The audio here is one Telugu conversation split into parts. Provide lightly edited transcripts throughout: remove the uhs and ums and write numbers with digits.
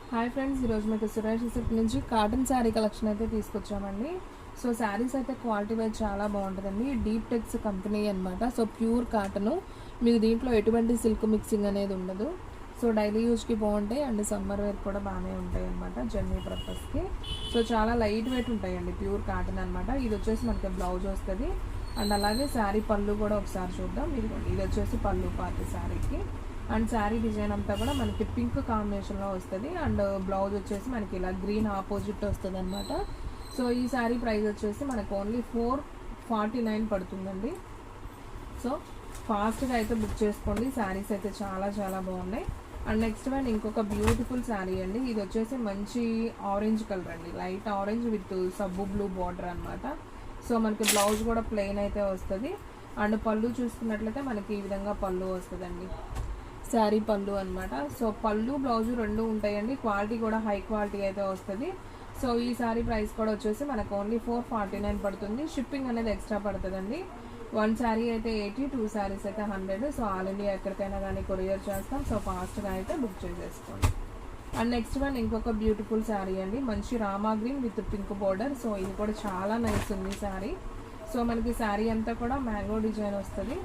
హాయ్ ఫ్రెండ్స్, ఈరోజు మీకు సురేష్ సిల్క్ నుంచి కాటన్ శారీ కలెక్షన్ అయితే తీసుకొచ్చామండి. సో శారీస్ అయితే క్వాలిటీ వైజ్ చాలా బాగుంటుందండి. డీప్ టెక్స్ కంపెనీ అనమాట. సో ప్యూర్ కాటను, మీకు దీంట్లో ఎటువంటి సిల్క్ మిక్సింగ్ అనేది ఉండదు. సో డైలీ యూజ్కి బాగుంటాయి అండ్ సమ్మర్ వేర్ కూడా బాగానే ఉంటాయి అనమాట, జర్నీ పర్పస్కి. సో చాలా లైట్ వెయిట్ ఉంటాయండి, ప్యూర్ కాటన్ అనమాట. ఇది వచ్చేసి మనకి బ్లౌజ్ వస్తుంది అండ్ అలాగే శారీ పళ్ళు కూడా ఒకసారి చూద్దాం. ఇది వచ్చేసి పళ్ళు పార్ట్ శారీకి. అండ్ శారీ డిజైన్ అంతా కూడా మనకి పింక్ కాంబినేషన్లో వస్తుంది అండ్ బ్లౌజ్ వచ్చేసి మనకి ఇలా గ్రీన్ ఆపోజిట్ వస్తుంది అనమాట. సో ఈ శారీ ప్రైస్ వచ్చేసి మనకు ఓన్లీ 449 పడుతుందండి. సో ఫాస్ట్గా అయితే బుక్ చేసుకోండి, శారీస్ అయితే చాలా చాలా బాగున్నాయి. అండ్ నెక్స్ట్ వన్ ఇంకొక బ్యూటిఫుల్ శారీ అండి. ఇది వచ్చేసి మంచి ఆరెంజ్ కలర్ అండి, లైట్ ఆరెంజ్ విత్ సబ్బు బ్లూ బార్డర్ అనమాట. సో మనకి బ్లౌజ్ కూడా ప్లెయిన్ అయితే వస్తుంది అండ్ పళ్ళు చూసుకున్నట్లయితే మనకి ఈ విధంగా పళ్ళు వస్తుందండి, శారీ పళ్ళు అనమాట. సో పళ్ళు బ్లౌజు రెండు ఉంటాయండి, క్వాలిటీ కూడా హై క్వాలిటీ అయితే వస్తుంది. సో ఈ శారీ ప్రైస్ కూడా వచ్చేసి మనకు ఓన్లీ 449 పడుతుంది. షిప్పింగ్ అనేది ఎక్స్ట్రా పడుతుందండి. 1 శారీ అయితే 80, 2 శారీస్ అయితే 100. సో ఆల్ ఇండియా ఎక్కడికైనా కానీ కొరియర్ చేస్తాం. సో ఫాస్ట్గా అయితే బుక్ చేసేసుకోండి. అండ్ నెక్స్ట్ వన్ ఇంకొక బ్యూటిఫుల్ శారీ అండి, మంచి Rama green with pink border. So ఇది కూడా చాలా నైస్ ఉంది శారీ. సో మనకి శారీ అంతా కూడా మ్యాంగో డిజైన్ వస్తుంది,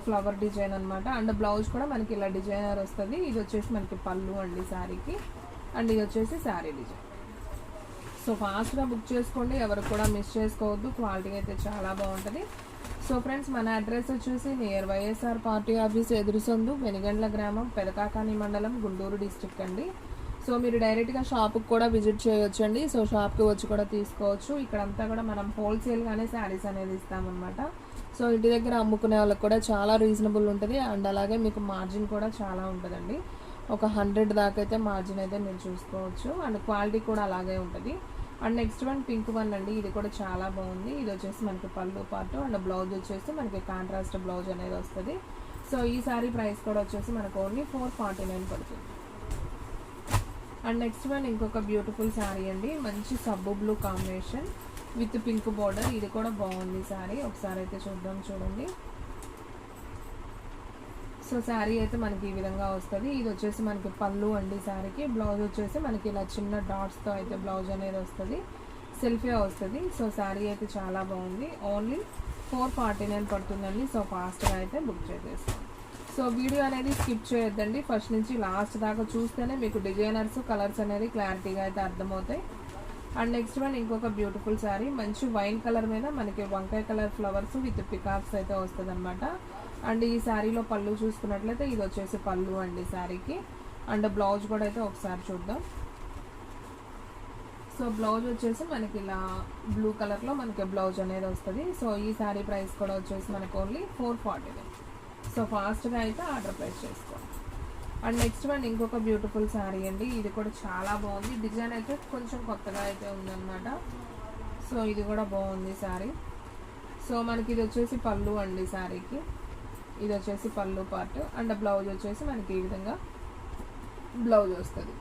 ఫ్లవర్ డిజైన్ అనమాట. అండ్ బ్లౌజ్ కూడా మనకి ఇలా డిజైనర్ వస్తుంది. ఇది వచ్చేసి మనకి పళ్ళు అండి శారీకి అండ్ ఇది వచ్చేసి శారీ డిజైన్. సో ఫాస్ట్గా బుక్ చేసుకోండి, ఎవరు కూడా మిస్ చేసుకోవద్దు, క్వాలిటీ అయితే చాలా బాగుంటుంది. సో ఫ్రెండ్స్, మన అడ్రస్ వచ్చేసి నియర్ వైఎస్ఆర్ పార్టీ ఆఫీస్ ఎదురుసొందు, వెనిగండ్ల గ్రామం, పెదకాకాని మండలం, గుంటూరు డిస్ట్రిక్ట్ అండి. సో మీరు డైరెక్ట్గా షాప్కి కూడా విజిట్ చేయొచ్చు అండి. సో షాప్కి వచ్చి కూడా తీసుకోవచ్చు. ఇక్కడంతా కూడా మనం హోల్సేల్గానే శారీస్ అనేది ఇస్తామన్నమాట. సో ఇంటి దగ్గర అమ్ముకునే వాళ్ళకి కూడా చాలా రీజనబుల్ ఉంటుంది అండ్ అలాగే మీకు మార్జిన్ కూడా చాలా ఉంటుందండి. ఒక 100 దాకా అయితే మార్జిన్ అయితే మీరు చూసుకోవచ్చు అండ్ క్వాలిటీ కూడా అలాగే ఉంటుంది. And next one pink one అండి, ఇది కూడా చాలా బాగుంది. ఇది వచ్చేసి మనకి పళ్ళు పాటు అండ్ బ్లౌజ్ వచ్చేసి మనకి కాంట్రాస్ట్ బ్లౌజ్ అనేది వస్తుంది. సో ఈ సారీ ప్రైస్ కూడా వచ్చేసి మనకు ఓన్లీ 449 పడుతుంది. అండ్ నెక్స్ట్ వన్ ఇంకొక బ్యూటిఫుల్ శారీ అండి, మంచి సబ్బు blue combination with pink border. ఇది కూడా బాగుంది శారీ, ఒకసారి అయితే చూద్దాం. చూడండి, సో శారీ అయితే మనకి ఈ విధంగా వస్తుంది. ఇది వచ్చేసి మనకి పళ్ళు అండి శారీకి. బ్లౌజ్ వచ్చేసి మనకి ఇలా చిన్న డాట్స్తో అయితే బ్లౌజ్ అనేది వస్తుంది, సెల్ఫీగా వస్తుంది. సో శారీ అయితే చాలా బాగుంది, ఓన్లీ 449 పడుతుందండి. సో ఫాస్ట్గా అయితే బుక్ చేసేస్తాం. సో వీడియో అనేది స్కిప్ చేయొద్దండి, ఫస్ట్ నుంచి లాస్ట్ దాకా చూస్తేనే మీకు డిజైనర్స్ కలర్స్ అనేది క్లారిటీగా అయితే అర్థమవుతాయి. అండ్ నెక్స్ట్ వన్ ఇంకొక బ్యూటిఫుల్ శారీ, మంచి వైన్ కలర్ మీద మనకి వంకాయ కలర్ ఫ్లవర్స్ విత్ పికాక్స్ అయితే వస్తుంది అనమాట. అండ్ ఈ శారీలో పళ్ళు చూసుకున్నట్లయితే ఇది వచ్చేసి పళ్ళు అండి శారీకి అండ్ బ్లౌజ్ కూడా అయితే ఒకసారి చూద్దాం. సో బ్లౌజ్ వచ్చేసి మనకి ఇలా బ్లూ కలర్లో మనకి బ్లౌజ్ అనేది వస్తుంది. సో ఈ శారీ ప్రైస్ కూడా వచ్చేసి మనకు ఓన్లీ 449. సో ఫాస్ట్గా అయితే ఆర్డర్ ప్లేస్ చేసుకోండి. అండ్ నెక్స్ట్ వన్ ఇంకొక బ్యూటిఫుల్ శారీ అండి, ఇది కూడా చాలా బాగుంది. డిజైన్ అయితే కొంచెం కొత్తగా అయితే ఉందన్నమాట. సో ఇది కూడా బాగుంది శారీ. సో మనకి ఇది వచ్చేసి పళ్ళు అండి శారీకి, ఇది వచ్చేసి పళ్ళు పార్ట్ అండ్ బ్లౌజ్ వచ్చేసి మనకి ఈ విధంగా బ్లౌజ్ వస్తుంది.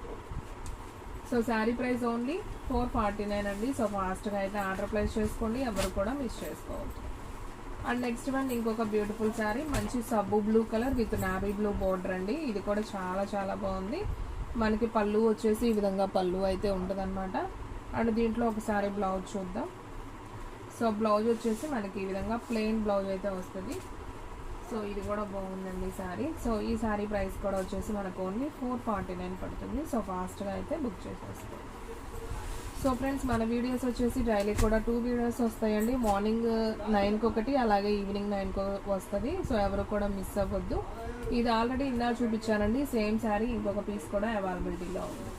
సో శారీ ప్రైస్ ఓన్లీ 449 అండి. సో ఫాస్ట్గా అయితే ఆర్డర్ ప్లేస్ చేసుకోండి, ఎవరు కూడా మిస్ చేసుకోవద్దు. అండ్ నెక్స్ట్ వన్ ఇంకొక బ్యూటిఫుల్ శారీ, మంచి సబ్బు blue colour with navy blue border అండి. ఇది కూడా చాలా చాలా బాగుంది. మనకి పళ్ళు వచ్చేసి ఈ విధంగా పళ్ళు అయితే ఉంటుందన్నమాట. అండ్ దీంట్లో ఒకసారి బ్లౌజ్ చూద్దాం. సో బ్లౌజ్ వచ్చేసి మనకి ఈ విధంగా ప్లెయిన్ బ్లౌజ్ అయితే వస్తుంది. సో ఇది కూడా బాగుందండి శారీ. సో ఈ శారీ ప్రైస్ కూడా వచ్చేసి మనకు ఓన్లీ 449 పడుతుంది. సో ఫాస్ట్గా అయితే బుక్ చేసేస్తాం. సో ఫ్రెండ్స్, మన వీడియోస్ వచ్చేసి డైలీ కూడా 2 వీడియోస్ వస్తాయండి. మార్నింగ్ 9కి ఒకటి, అలాగే ఈవినింగ్ 9కి వస్తుంది. సో ఎవరు కూడా మిస్ అవ్వద్దు. ఇది ఆల్రెడీ ఇందా చూపించానండి, సేమ్ శారీ ఇంకొక పీస్ కూడా అవైలబిలిటీలో ఉంది.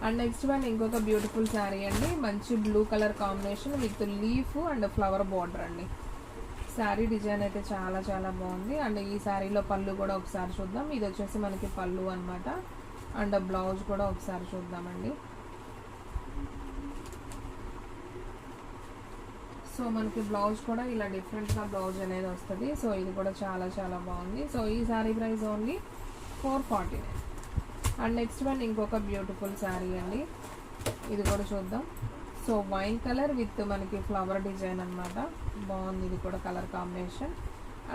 అండ్ నెక్స్ట్ వన్ ఇంకొక బ్యూటిఫుల్ శారీ అండి, మంచి blue colour combination with leaf and flower border అండి. శారీ డిజైన్ అయితే చాలా చాలా బాగుంది. అండ్ ఈ శారీలో పళ్ళు కూడా ఒకసారి చూద్దాం. ఇది వచ్చేసి మనకి పళ్ళు అనమాట అండ్ బ్లౌజ్ కూడా ఒకసారి చూద్దామండి. సో మనకి బ్లౌజ్ కూడా ఇలా డిఫరెంట్గా బ్లౌజ్ అనేది వస్తుంది. సో ఇది కూడా చాలా చాలా బాగుంది. సో ఈ sari price only 449. And next one ఇంకొక బ్యూటిఫుల్ శారీ అండి, ఇది కూడా చూద్దాం. సో వైన్ కలర్ విత్ మనకి ఫ్లవర్ డిజైన్ అనమాట, బాగుంది ఇది కూడా కలర్ కాంబినేషన్.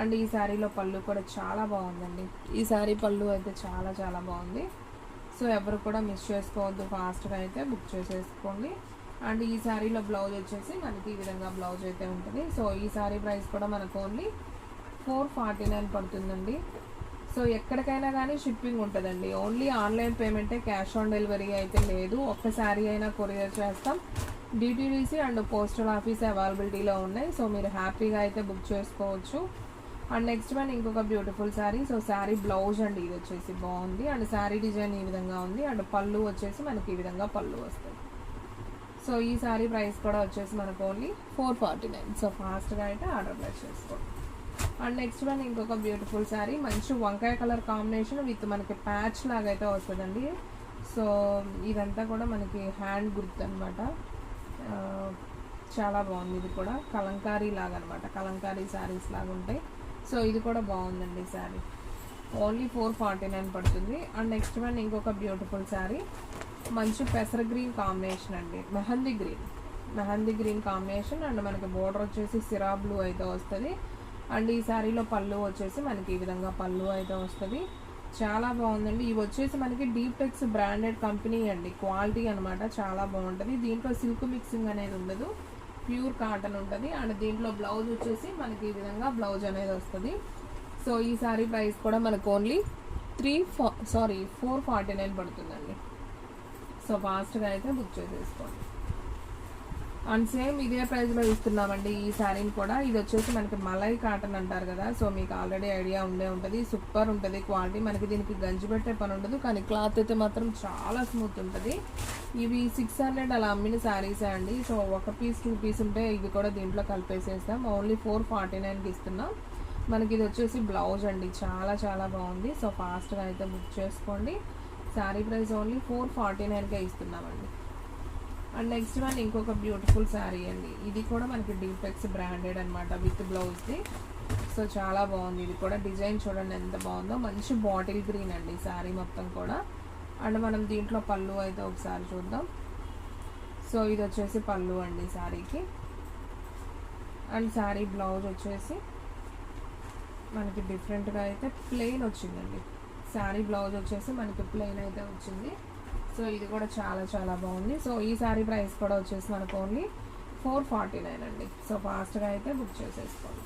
అండ్ ఈ శారీలో పళ్ళు కూడా చాలా బాగుందండి. ఈ శారీ పళ్ళు అయితే చాలా చాలా బాగుంది. సో ఎవరు కూడా మిస్ చేసుకోవద్దు, ఫాస్ట్గా అయితే బుక్ చేసేసుకోండి. అండ్ ఈ శారీలో బ్లౌజ్ వచ్చేసి మనకి ఈ విధంగా బ్లౌజ్ అయితే ఉంటుంది. సో ఈ శారీ ప్రైస్ కూడా మనకు ఓన్లీ 449 పడుతుందండి. సో ఎక్కడికైనా కానీ షిప్పింగ్ ఉంటుందండి. ఓన్లీ ఆన్లైన్ పేమెంటే, క్యాష్ ఆన్ డెలివరీ అయితే లేదు. ఒక్క శారీ అయినా కొరియర్ చేస్తాం. డిటీడీసీ అండ్ పోస్టల్ ఆఫీస్ అవైలబిలిటీలో ఉన్నాయి. సో మీరు హ్యాపీగా అయితే బుక్ చేసుకోవచ్చు. అండ్ నెక్స్ట్ వన్ ఇంకొక beautiful sari. So sari blouse అండి, ఇది వచ్చేసి బాగుంది. అండ్ శారీ డిజైన్ ఈ విధంగా ఉంది. అండ్ పళ్ళు వచ్చేసి మనకి ఈ విధంగా పళ్ళు వస్తుంది. సో ఈ శారీ ప్రైస్ కూడా వచ్చేసి మనకు ఓన్లీ 449. సో ఫాస్ట్గా అయితే ఆర్డర్ ప్లేస్ చేసుకోండి. అండ్ నెక్స్ట్ వన్ ఇంకొక బ్యూటిఫుల్ శారీ, మంచి వంకాయ కలర్ కాంబినేషన్ విత్ మనకి ప్యాచ్ లాగా అయితే వస్తుందండి. సో ఇదంతా కూడా మనకి హ్యాండ్ గుర్తు అనమాట. చాలా బాగుంది. ఇది కూడా కలంకారీ లాగా అనమాట, కలంకారీ శారీస్ లాగా ఉంటాయి. సో ఇది కూడా బాగుందండి శారీ. ఓన్లీ 449 పడుతుంది. అండ్ నెక్స్ట్ వన్ ఇంకొక బ్యూటిఫుల్ శారీ, మంచి పెసర గ్రీన్ కాంబినేషన్ అండి, మెహందీ గ్రీన్ కాంబినేషన్. అండ్ మనకి బోర్డర్ వచ్చేసి సిరా బ్లూ అయితే వస్తుంది. అండ్ ఈ శారీలో పళ్ళు వచ్చేసి మనకి ఈ విధంగా పళ్ళు అయితే వస్తుంది. చాలా బాగుందండి. ఇవి వచ్చేసి మనకి డీప్ టెక్స్ బ్రాండెడ్ కంపెనీ అండి, క్వాలిటీ అనమాట, చాలా బాగుంటుంది. దీంట్లో సిల్క్ మిక్సింగ్ అనేది ఉండదు, ప్యూర్ కాటన్ ఉంటుంది. అండ్ దీంట్లో బ్లౌజ్ వచ్చేసి మనకి ఈ విధంగా బ్లౌజ్ అనేది వస్తుంది. సో ఈ శారీ ప్రైస్ కూడా మనకు ఓన్లీ 449 పడుతుందండి. సో ఫాస్ట్గా అయితే బుక్ చేసేసుకోండి. అండ్ సేమ్ ఇదే ప్రైస్లో ఇస్తున్నామండి ఈ శారీని కూడా. ఇది వచ్చేసి మనకి మలై కాటన్ అంటారు కదా, సో మీకు ఆల్రెడీ ఐడియా ఉండే ఉంటుంది. సూపర్ ఉంటుంది క్వాలిటీ. మనకి దీనికి గంజి పెట్టే పని ఉండదు, కానీ క్లాత్ అయితే మాత్రం చాలా స్మూత్ ఉంటుంది. ఇవి 600 అలా అమ్మిన శారీసే అండి. సో 1 పీస్ 2 పీస్ ఉంటే ఇవి కూడా దీంట్లో కలిపేసేస్తాం. ఓన్లీ 449కి ఇస్తున్నాం. మనకి ఇది వచ్చేసి బ్లౌజ్ అండి, చాలా చాలా బాగుంది. సో ఫాస్ట్గా అయితే బుక్ చేసుకోండి. శారీ ప్రైస్ ఓన్లీ 449కే ఇస్తున్నామండి. అండ్ నెక్స్ట్ వన్ ఇంకొక బ్యూటిఫుల్ శారీ అండి. ఇది కూడా మనకి డీపెక్స్ బ్రాండెడ్ అనమాట, విత్ బ్లౌజ్ది. సో చాలా బాగుంది. ఇది కూడా డిజైన్ చూడండి ఎంత బాగుందో, మంచి బాటిల్ గ్రీన్ అండి శారీ మొత్తం కూడా. అండ్ మనం దీంట్లో పళ్ళు అయితే ఒకసారి చూద్దాం. సో ఇది వచ్చేసి పళ్ళు అండి శారీకి. అండ్ శారీ బ్లౌజ్ వచ్చేసి మనకి డిఫరెంట్గా అయితే ప్లెయిన్ వచ్చిందండి. శారీ బ్లౌజ్ వచ్చేసి మనకి ప్లెయిన్ అయితే వచ్చింది. సో ఇది కూడా చాలా చాలా బాగుంది. సో ఈ శారీ ప్రైస్ కూడా వచ్చేసి మనకు ఓన్లీ 449 అండి. సో ఫాస్ట్గా అయితే బుక్ చేసేసుకోండి.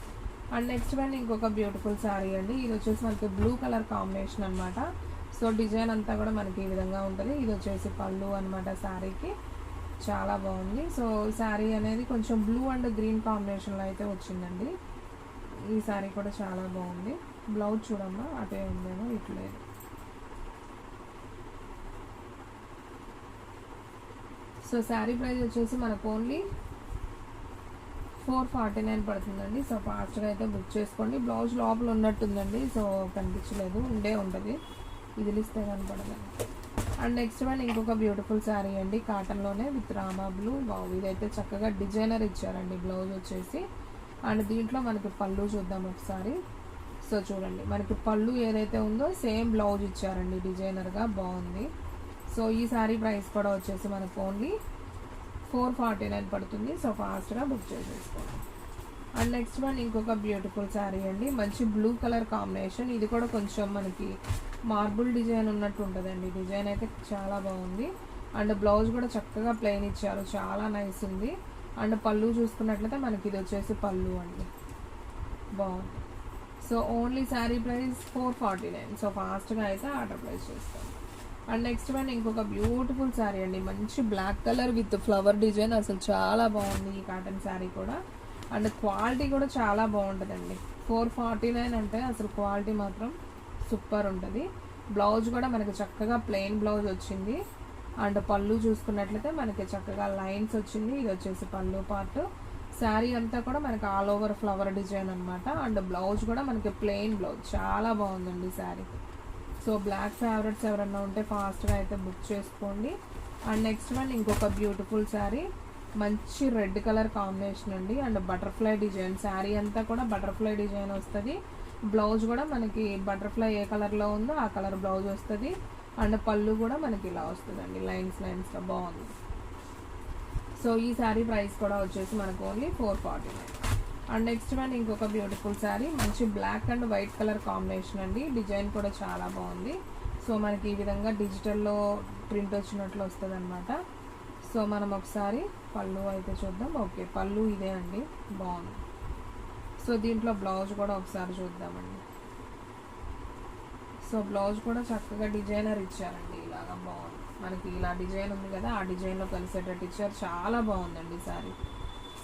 అండ్ నెక్స్ట్ వన్ ఇంకొక బ్యూటిఫుల్ శారీ అండి. ఇది వచ్చేసి మనకి బ్లూ కలర్ కాంబినేషన్ అనమాట. సో డిజైన్ అంతా కూడా మనకి ఈ విధంగా ఉంటుంది. ఇది వచ్చేసి పళ్ళు అనమాట శారీకి, చాలా బాగుంది. సో శారీ అనేది కొంచెం బ్లూ అండ్ గ్రీన్ కాంబినేషన్లో అయితే వచ్చిందండి. ఈ శారీ కూడా చాలా బాగుంది. బ్లౌజ్ చూడమ్మా, అటే ఉందేమో, ఇట్లేదు. సో శారీ ప్రైస్ వచ్చేసి మనకు ఓన్లీ 449 పడుతుందండి. సో ఫాస్ట్గా అయితే బుక్ చేసుకోండి. బ్లౌజ్ లోపల ఉన్నట్టుందండి, సో కనిపించలేదు, ఉంటుంది, ఇదిలిస్తే కనపడదండి. అండ్ నెక్స్ట్ వన్ ఇంకొక బ్యూటిఫుల్ శారీ అండి, కాటన్లోనే విత్ రామా బ్లూ. బాగు, ఇదైతే చక్కగా డిజైనర్ ఇచ్చారండి బ్లౌజ్ వచ్చేసి. అండ్ దీంట్లో మనకి పళ్ళు చూద్దాం ఒకసారి. సో చూడండి, మనకి పళ్ళు ఏదైతే ఉందో సేమ్ బ్లౌజ్ ఇచ్చారండి డిజైనర్గా, బాగుంది. సో ఈ శారీ ప్రైస్ కూడా వచ్చేసి మనకు ఓన్లీ 449 పడుతుంది. సో ఫాస్ట్గా బుక్ చేసేసుకోండి. అండ్ నెక్స్ట్ వన్ ఇంకొక బ్యూటిఫుల్ శారీ అండి, మంచి బ్లూ కలర్ కాంబినేషన్. ఇది కూడా కొంచెం మనకి మార్బుల్ డిజైన్ ఉన్నట్టు ఉంటుందండి. డిజైన్ అయితే చాలా బాగుంది. అండ్ బ్లౌజ్ కూడా చక్కగా ప్లెయిన్ ఇచ్చారు, చాలా నైస్ ఉంది. అండ్ పళ్ళు చూసుకున్నట్లయితే మనకి ఇది వచ్చేసి పళ్ళు అండి, బాగుంది. So only sari price 449. So ఫాస్ట్గా అయితే ఆర్డర్ ప్లేస్ చేస్తాం. అండ్ నెక్స్ట్ వన్ ఇంకొక బ్యూటిఫుల్ శారీ అండి, మంచి black colour with flower design. అసలు చాలా బాగుంది ఈ కాటన్ శారీ కూడా. అండ్ క్వాలిటీ కూడా చాలా బాగుంటుందండి. 449 అంటే అసలు క్వాలిటీ మాత్రం సూపర్ ఉంటుంది. బ్లౌజ్ కూడా మనకి చక్కగా ప్లెయిన్ బ్లౌజ్ వచ్చింది. అండ్ పళ్ళు చూసుకున్నట్లయితే మనకి చక్కగా లైన్స్ వచ్చింది. ఇది వచ్చేసి పళ్ళు పార్ట్. శారీ అంతా కూడా మనకి ఆల్ ఓవర్ ఫ్లవర్ డిజైన్ అనమాట. అండ్ బ్లౌజ్ కూడా మనకి ప్లెయిన్ బ్లౌజ్, చాలా బాగుందండి శారీ. సో బ్లాక్ ఫేవరెట్స్ ఎవరన్నా ఉంటే ఫాస్ట్గా అయితే బుక్ చేసుకోండి. అండ్ నెక్స్ట్ వన్ ఇంకొక బ్యూటిఫుల్ శారీ, మంచి రెడ్ కలర్ కాంబినేషన్ అండి. అండ్ బటర్ఫ్లై డిజైన్, శారీ అంతా కూడా బటర్ఫ్లై డిజైన్ వస్తుంది. బ్లౌజ్ కూడా మనకి బటర్ఫ్లై ఏ కలర్లో ఉందో ఆ కలర్ బ్లౌజ్ వస్తుంది. అండ్ పళ్ళు కూడా మనకి ఇలా వస్తుందండి, లైన్స్గా, బాగుంది. సో ఈ శారీ ప్రైస్ కూడా వచ్చేసి మనకు ఓన్లీ 449. అండ్ నెక్స్ట్ వన్ ఇంకొక బ్యూటిఫుల్ శారీ, మంచి black and white colour combination అండి. డిజైన్ కూడా చాలా బాగుంది. సో మనకి ఈ విధంగా డిజిటల్లో ప్రింట్ వచ్చినట్లు వస్తుంది అనమాట. సో మనం ఒకసారి పళ్ళు అయితే చూద్దాం. ఓకే, పళ్ళు ఇదే అండి, బాగుంది. సో దీంట్లో బ్లౌజ్ కూడా ఒకసారి చూద్దామండి. సో బ్లౌజ్ కూడా చక్కగా డిజైనర్ ఇచ్చారండి, ఇలాగా బాగుంది. మనకి ఇలా డిజైన్ ఉంది కదా, ఆ డిజైన్లో కలిసేటట్టు ఇచ్చారు. చాలా బాగుందండి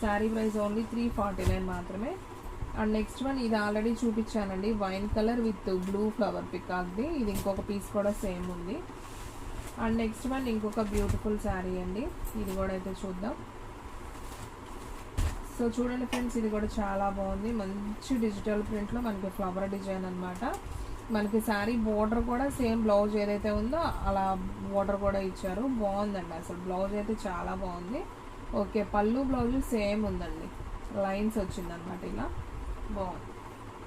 శారీ ప్రైస్ ఓన్లీ 349 మాత్రమే. అండ్ నెక్స్ట్ వన్ ఇది ఆల్రెడీ చూపించానండి, wine colour with blue flower పికాక్ది. ఇది ఇంకొక పీస్ కూడా సేమ్ ఉంది. అండ్ నెక్స్ట్ వన్ ఇంకొక బ్యూటిఫుల్ శారీ అండి, ఇది కూడా అయితే చూద్దాం. సో చూడండి ఫ్రెండ్స్, ఇది కూడా చాలా బాగుంది. మంచి డిజిటల్ ప్రింట్లో మనకి ఫ్లవర్ డిజైన్ అనమాట. మనకి శారీ బోర్డర్ కూడా సేమ్ బ్లౌజ్ ఏదైతే ఉందో అలా బోర్డర్ కూడా ఇచ్చారు. బాగుందండి, అసలు బ్లౌజ్ అయితే చాలా బాగుంది. ఓకే, పళ్ళు బ్లౌజ్ సేమ్ ఉందండి, లైన్స్ వచ్చిందనమాట, ఇలా బాగుంది.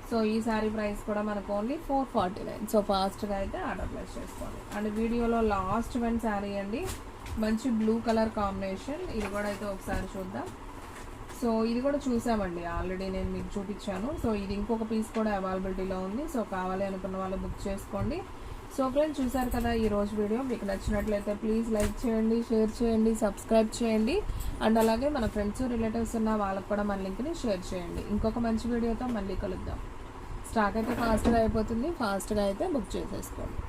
సో ఈ శారీ ప్రైస్ కూడా మనకు ఓన్లీ 449. సో ఫాస్ట్గా అయితే ఆర్డర్ ప్లేస్ చేసుకోండి. అండ్ వీడియోలో లాస్ట్ వన్ శారీ అండి, మంచి బ్లూ కలర్ కాంబినేషన్. ఇది కూడా అయితే ఒకసారి చూద్దాం. సో ఇది కూడా చూసామండి, ఆల్రెడీ నేను మీకు చూపించాను. సో ఇది ఇంకొక పీస్ కూడా అవైలబిలిటీలో ఉంది. సో కావాలి అనుకున్న వాళ్ళు బుక్ చేసుకోండి. సో ఫ్రెండ్స్, చూసారు కదా ఈరోజు వీడియో. మీకు నచ్చినట్లయితే ప్లీజ్ లైక్ చేయండి, షేర్ చేయండి, సబ్స్క్రైబ్ చేయండి. అండ్ అలాగే మన ఫ్రెండ్స్ రిలేటివ్స్ ఉన్న వాళ్ళకు కూడా మన లింక్ని షేర్ చేయండి. ఇంకొక మంచి వీడియోతో మళ్ళీ కలుద్దాం. స్టాక్ అయితే ఫాస్ట్గా అయిపోతుంది, ఫాస్ట్గా అయితే బుక్ చేసేసుకోండి.